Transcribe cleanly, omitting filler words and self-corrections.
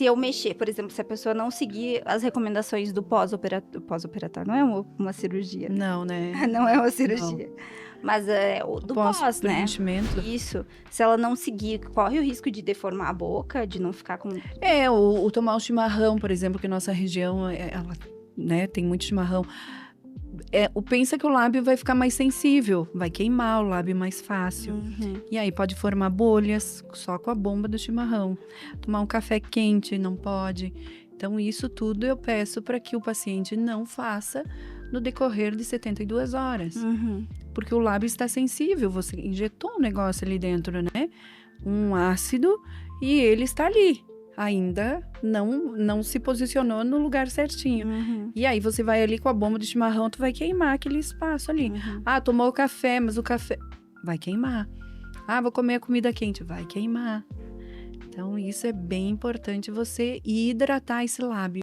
se eu mexer, por exemplo, se a pessoa não seguir as recomendações do pós-operatório, não é uma cirurgia, né? Não, né? Não é uma Não. cirurgia, mas é o do pós, né? Pós-preenchimento. Isso. Se ela não seguir, corre o risco de deformar a boca, de não ficar com... O tomar o chimarrão, por exemplo, que nossa região, ela, né, tem muito chimarrão. Pensa que o lábio vai ficar mais sensível, vai queimar o lábio mais fácil. Uhum. E aí pode formar bolhas só com a bomba do chimarrão. Tomar um café quente não pode. Então, isso tudo eu peço para que o paciente não faça no decorrer de 72 horas. Uhum. Porque o lábio está sensível, você injetou um negócio ali dentro, né? Um ácido, e ele está ali. Ainda não se posicionou no lugar certinho. Uhum. E aí você vai ali com a bomba de chimarrão, tu vai queimar aquele espaço ali. Uhum. Ah, tomou o café, mas o café vai queimar. Ah, vou comer a comida quente, vai queimar. Então isso é bem importante, você hidratar esse lábio.